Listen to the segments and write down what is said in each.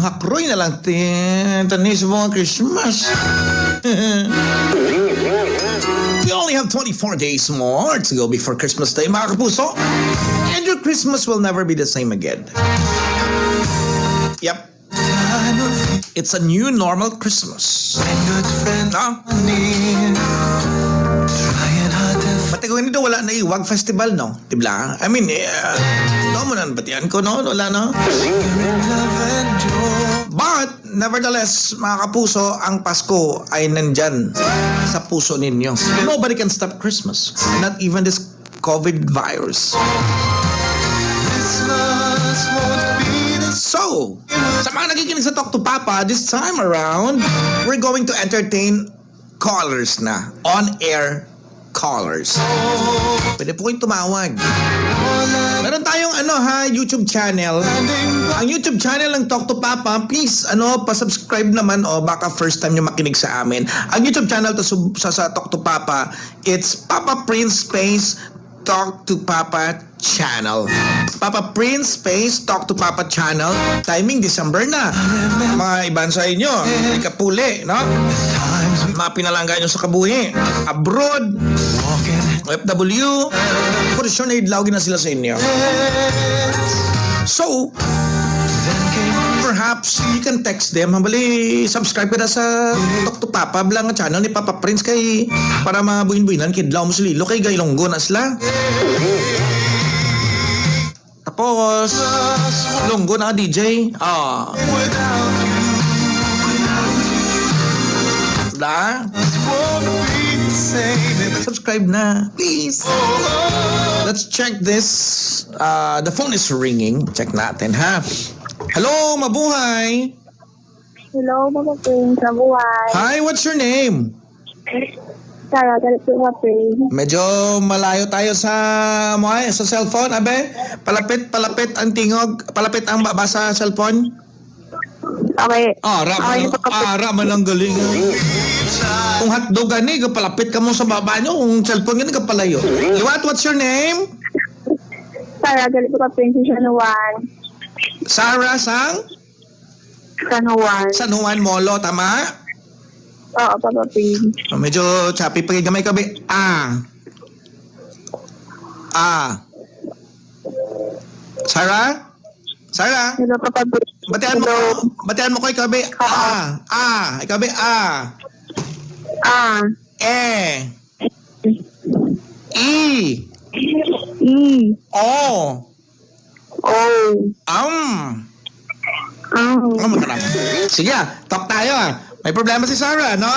Manghakroy na lang tanis mo Christmas. We only have 24 days more to go before Christmas Day, mga kapuso. And your Christmas will never be the same again. Yep. It's a new normal Christmas. No? Pati ko nito wala na iwag festival, no? Diba? I mean, no mo na batian ko, no? Wala, no? But, nevertheless, mga kapuso, ang Pasko ay nandyan sa puso ninyo. Nobody can stop Christmas. Not even this COVID virus. So, sa mga nakikinig sa Talk to Papa, this time around, we're going to entertain callers na. On-air callers. Pwede po kayong tumawag. Meron tayong YouTube channel. Ang YouTube channel ng Talk to Papa, please, pa-subscribe naman baka first time nyo makinig sa amin. Ang YouTube channel sa Talk to Papa, it's Papa Prince Space Talk to Papa Channel. Papa Prince Space Talk to Papa Channel. Timing December na. Mga iban sa inyo, ikapuli, no? Mga pinalangga nyo sa kabuhi. Abroad, OFW, for sure na idlawin na sila sa inyo. So, perhaps you can text them. Habali, subscribe ka na sa Talk to Papa bilang channel ni Papa Prince kay para mabuhin-buhinan kidlaw mo sililo kay Gailonggo na sila. Tapos, Longgo na DJ. Da? Subscribe na, please. Let's check this. The phone is ringing. Check natin, ha? Hello, mabuhay. Hello, Papa Prince. Mabuhay. Hi, what's your name? Sarah, galit po Papa Prince. Medyo malayo tayo sa cellphone, abe. Palapit ang tingog. Palapit ang baba sa cellphone. Okay. Ara man ang galing. Kung hotdog gani, palapit ka mo sa baba nyo. Kung cellphone gani, kapalayo. What's your name? Sarah, galit po Papa Prince. San Juan. Sarah sang? San Juan. San Juan Molo, tama? Oo, Papa Prince. Medyo choppy pa gamay kabi. Sarah? Sarah? Hello, Papa Prince. Batian mo ko ikabi. Ikabi E. O. Sige, talk tayo. May problema si Sarah, no?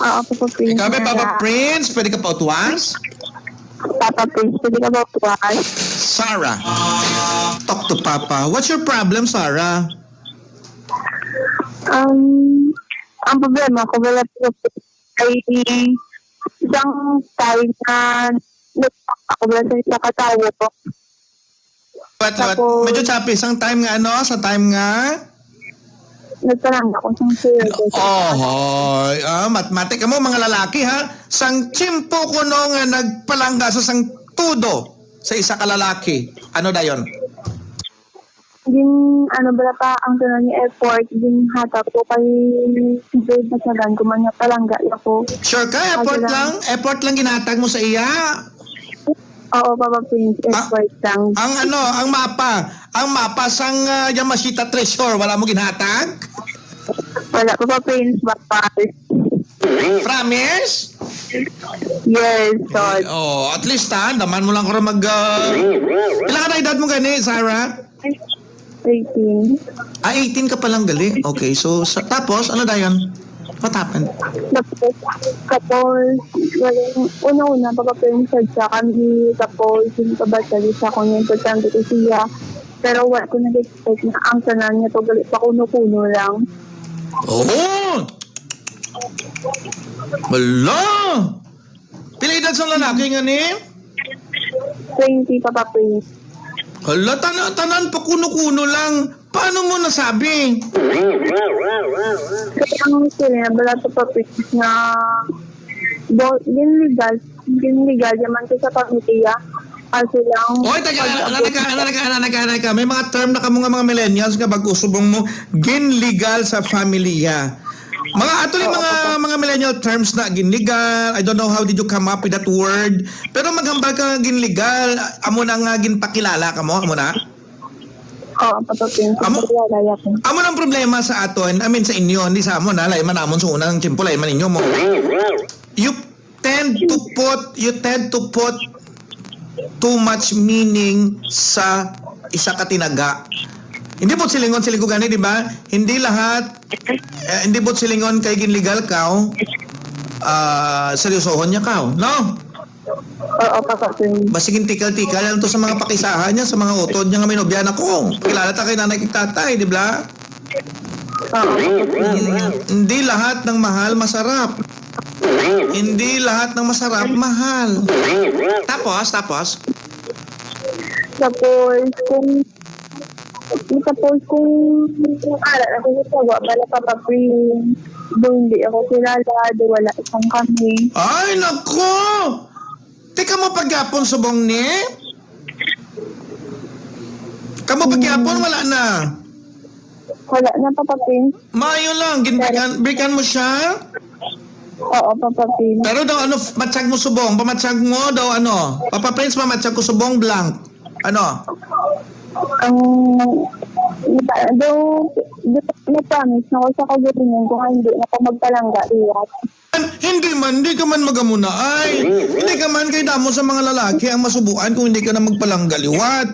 Oo, Papa Prince. Ikaw ba, Papa Prince? Pwede ka pa utuwas? Papa Prince, pwede ka ba utuwas? Sarah, talk to Papa. What's your problem, Sarah? Ang problema ko, wala po ay isang time na ako wala sa isang katawa ko. What? Medyo choppy. Isang time nga, sa time nga? Nagtanong ako sa sir. Matematik mo, mga lalaki, ha? Sang chimpo ko nga nagpalangga sa sang tudo sa isa ka lalaki. Ano da yon? Din, bala pa, ang tanong niya effort, din hatap ko kay Jade Masagan, kumanya palangga ako. Sure ka? Effort lang ginatag mo sa iya? Oo, Papa Prince, effort lang. Ang mapa sang Yamashita Treasure, wala mo ginhatag? Wala, Papa Prince, Papa. Promise? Yes, God. At least daman mo lang ko mag... Ilan ka na edad mo gani, Sarah? 18. 18 ka palang gali. Okay, so tapos, ano da yan? What happened? Tapos, una-una, Papa Prince, sa kami, tapos, yung pabasali sa kung yung importante ko siya. Pero wala ko nag-expect na ang sanan niya to galit pa kuno-kuno lang. Wala! Pila edad sa lalaki nga ni? 20, Papa Prince. Hala, tanan pa kuno-kuno lang. Paano mo nasabi? Kaya ang sila, bala to Papa Prince na din legal, yaman ko sa pamilya. Kasi lang... Oy, taga, naka. May mga term na kamo nga mga millennials nga bag usubong mo ginlegal sa familia. Mga actually mga millennial terms na ginlegal. I don't know how did you come up with that word. Pero maghambal ka ginlegal, amo na nga ginpakilala kamo, amo na. Oo, patapin. Amo nang problema sa aton, I mean sa inyo, hindi sa amo na, lay man amon sa unang tiempo, lay man inyo mo. You tend to put too much meaning sa isa ka tinaga. Hindi po silingon gani, di ba? Hindi lahat, hindi po silingon kay ginlegal kao, seryosohon niya kao, no? Oo, patapin. Basigin tikal-tikal lang to sa mga pakisahan niya, sa mga utod niya nga minobyan ako. Kilala ta kay nanay kay tatay, di ba? Oo, Hindi lahat ng mahal masarap. Hindi lahat ng masarap mahal. Tapos, tapos kung ala ako sa sawa, bala papapin, doon di ako kilala, di wala isang kami. ay nako! Teka mo pagyapon subong ni? Kamo pagyapon wala na. Wala na papapin. Maayo lang, ginbikan mo siya. Oo, papapin. Pero daw ano, matsyag mo subong, pamatsag mo daw ano, Papa Prince pamatsag ko subong blank. Ano? Ang na-promise na ko sa kagalingan kung hindi na ako magpalangga iwas. Hindi ka man magamuna ay. Hindi ka man kay damo sa mga lalaki ang masubuan kung hindi ka na magpalanggaliwat.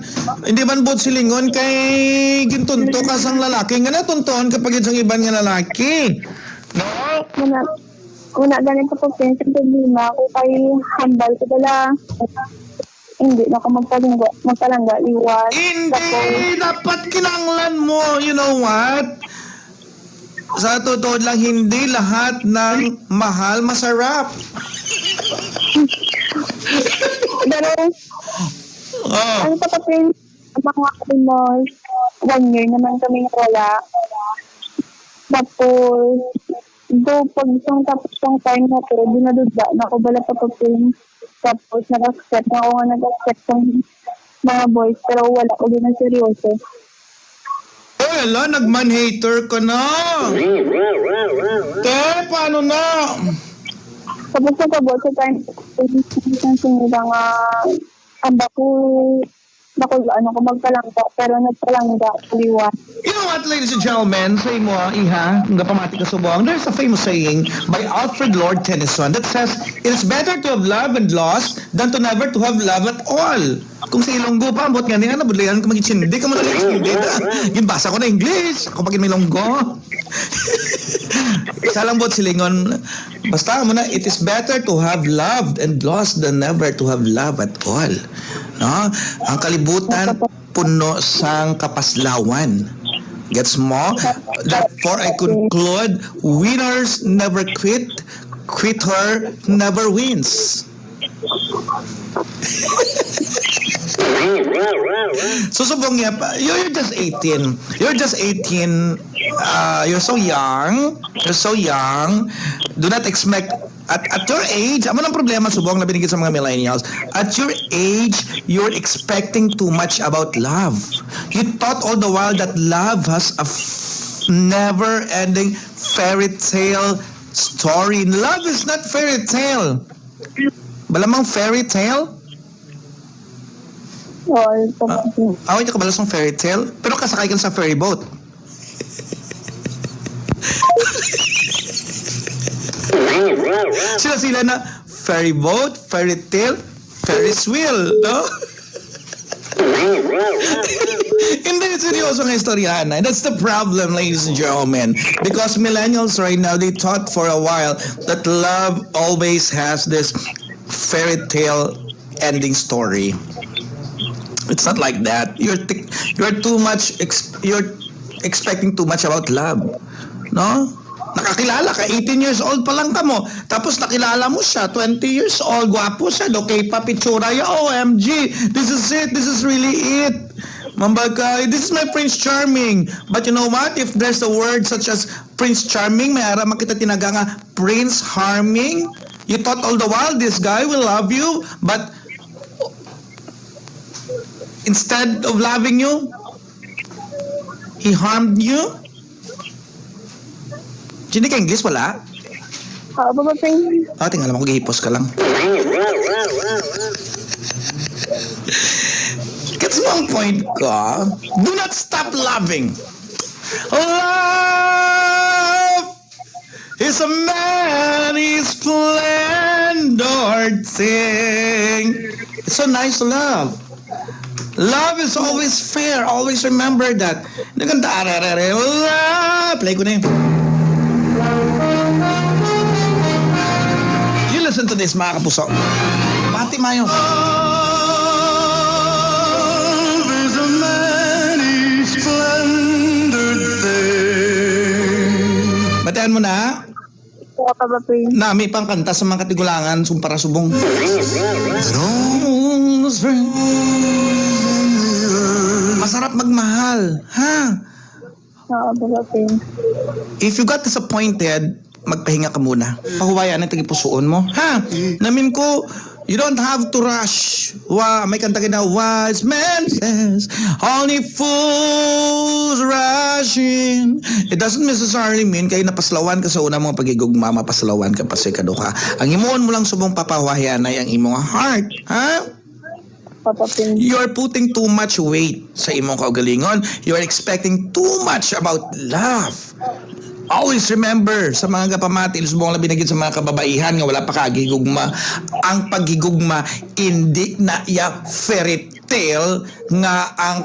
Hindi man bot silingon kay gintunto ka sang lalaki nga natunton kapag isang iban nga lalaki. No? Una ganito po pensa problema ako kay hambal ko dala. Hindi na ako magpalangga iwas. Hindi! Dapat kinanglan mo. You know what? Sa totoo lang, hindi lahat ng mahal masarap. Pero, Oh. ano pa kapin, mga almost 1 year naman kami wala. Tapos, pag isang tapos ng time na to, dinadudda na ako bala pa kapin. Tapos, nag-accept na ako nga nag-accept ng mga boys, pero wala ko din ng seryoso. Oh, ala, nagman-hater ka na. Te, paano na? Tapos, nakabot sa time, isang sinila nga, ang ano ko magpalangga, pero nagpalangga, liwa. You know what, ladies and gentlemen, say mo, iha, nga pamati ka subong, there's a famous saying by Alfred Lord Tennyson that says, it is better to have loved and lost than to never to have love at all. Kung sa Ilonggo pa, ambot nga niya, nabudlayan ka mag-itsindi, ka mo na itsindi. Ginbasa ko na English, ako pagin may Ilonggo. Isa lang bot silingon, basta mo na, it is better to have loved and lost than never to have love at all. No? Ang kalibutan, puno sang kapaslawan. Gets mo? Therefore, I conclude, winners never quit, quitter never wins. Susubong niya pa, you're just 18. You're just 18. You're so young. Do not expect at your age, ano ang problema subong na binigay sa mga millennials? At your age, you're expecting too much about love. You thought all the while that love has a never-ending fairy tale story. Love is not fairy tale. Balamang fairy tale? Away ka balas ng fairy tale? Pero kasakay ka sa ferry boat. Sila na ferry boat, fairy tale, Ferris wheel, no? Hindi seryoso ng istoryahan. That's the problem, ladies and gentlemen. Because millennials right now, they thought for a while that love always has this fairy tale ending story. It's not like that. You're too much. You're expecting too much about love, no? Nakakilala ka, 18 years old pa lang ka mo. Tapos nakilala mo siya, 20 years old, gwapo siya, okay pa, pitsura ya, OMG, this is it, this is really it. Mambaga, this is my Prince Charming. But you know what? If there's a word such as Prince Charming, may ara makita tinaga nga, Prince Harming. You thought all the while this guy will love you, but Instead of loving you, he harmed you? Hindi ka English, wala? Papa Prince. Tingnan mo, gihipos ka lang. Gets mo ang point ko? Do not stop loving. Love is a many splendor thing. It's so nice to love. Love is always fair. Always remember that. Naganda ararare. Play ko na yun. You listen to this, mga kapuso. Pati mayo. Bataan mo na? Papa Prince. Nami pang kanta sa mga katigulangan sumpara subong. Masarap magmahal, ha? Papa Prince. If you got disappointed, magpahinga ka muna. Pahuwayan ang tagipusoon mo, ha? Namin ko, you don't have to rush. May kanta ka na, wise man says, only fools rushing. It doesn't necessarily mean kayo napaslawan ka sa una mga pagigugma, mapaslawan ka pa sa ikaduha. Ang imoon mo lang subong papahuwayan ay ang imong heart, ha? Papa Prince. You're putting too much weight sa imong kaugalingon. You're expecting too much about love. Always remember, sa mga kapamati, subong lang binagid sa mga kababaihan nga wala pa kagigugma. Ang pagigugma, hindi na ya fairy tale nga ang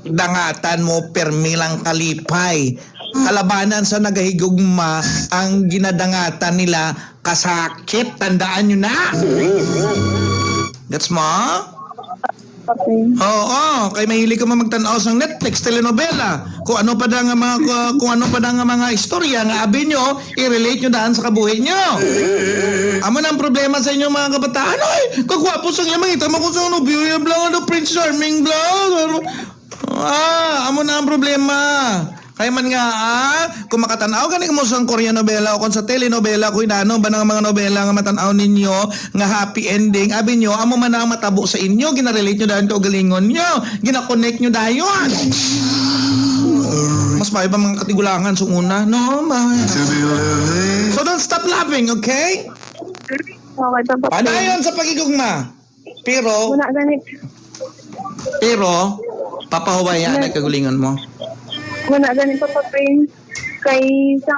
dangatan mo permilang kalipay. Kalabanan sa nagahigugma, ang ginadangatan nila kasakit. Tandaan nyo na. That's mo? Papa Prince. Oo, kay mahilig ka magtanaw sa Netflix, telenovela. Kung ano pa nga mga istorya nga abi nyo, i-relate nyo daan sa kabuhay nyo. Amo na ang problema sa inyo mga kabataan. Ay, kagwapo sa nga mangita mo kung sa nobyo, blang ano, Prince Charming, blang. Amo na ang problema. Kaya man nga, kung makatanaw ka mo sa Korean novela o kung sa telenovela, kung inano ba ng mga novela nga matanaw ninyo, nga happy ending, abi nyo, amo man ang matabo sa inyo, ginarelate nyo dahil kaugalingon nyo, ginakonect nyo dayon. Mas may ba mga katigulangan sa una? No, so don't stop loving, okay? Okay, Papa Prince. Panayon sa pagigugma. Pero, Wala ganit. papahuwayan ang kagulingon mo. Wala ganit, Papa Prince. Kay sa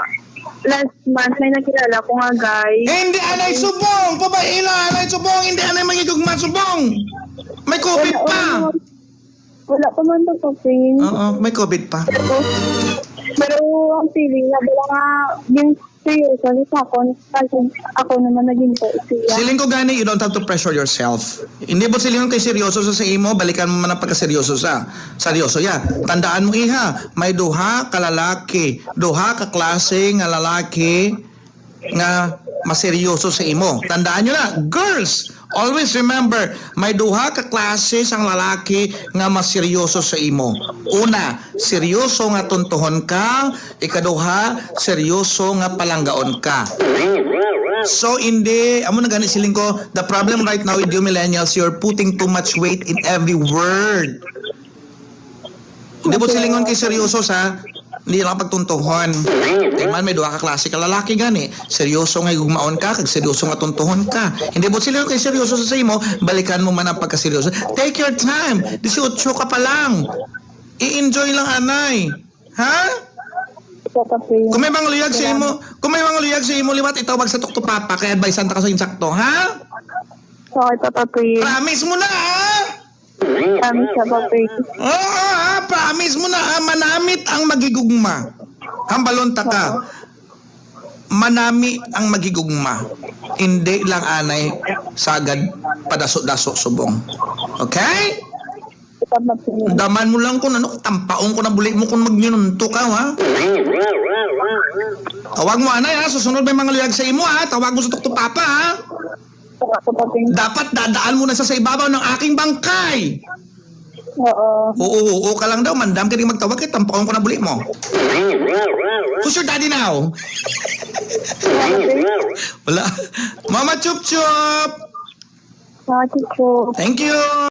last month may nakilala ko nga guys. Hindi anay subong! Pabaila, anay subong! Hindi anay magigugma subong! May COVID pa! Wala pa man, Papa Prince. Oo, may COVID pa. Pero ang feeling na wala nga yung seryoso sa ako kasi ako naman naging po siya. Siling ko gani, you don't have to pressure yourself. Hindi ba silingon kay seryoso sa imo, balikan mo man ang pagkaseryoso sa. Seryoso ya. Tandaan mo iha, may duha ka lalaki, duha ka klase nga lalaki nga maseryoso sa imo. Tandaan nyo na, girls, always remember, may duha ka klase sang lalaki nga maseryoso sa imo. Una, seryoso nga tuntuhon ka. Ikaduha, seryoso nga palanggaon ka. So, hindi, amo na gani siling ko, the problem right now with you millennials, you're putting too much weight in every word. Hindi po silingon kay seryoso sa, hindi lang pagtuntuhon. Kaya man may duha ka klase ka lalaki gani. Seryoso nga gugmaon ka, kag seryoso nga tuntuhon ka. Hindi po silingon kay seryoso sa imo, balikan mo man ang pagkaseryoso. Take your time. 18 ka pa lang. I-enjoy lang anay. Ha? Papa Prince. Kung may mga luyag sa imo, liwat itawag sa Tok to Papa, kaya advisean ta ka sa insakto, ha? Okay, Papa Prince. Promise mo na, ha? Kami sa Papa Prince. Oo, ha? Promise mo na, ha? Manamit ang magigugma. Hambalonta ka. Manami ang magigugma. Hindi lang anay sagad padaso-daso subong. Okay? Papa Prince. Daman mo lang kung ano, tampaong ko na buli mo kung magminunto ka, ha? Tawag mo, anay, ha? Susunod may mga luyag sa imo, ha? Tawag mo sa Tok to Papa, ha? Papa Prince. Dapat dadaan mo na sa ibabaw ng aking bangkay. Oo. Oo ka lang daw, mandam ka rin magtawag, kaya tampaon ko na buli mo. Who's your daddy now? Papa Prince. Wala. Mama Chup Chup! Mga chicho. Thank you!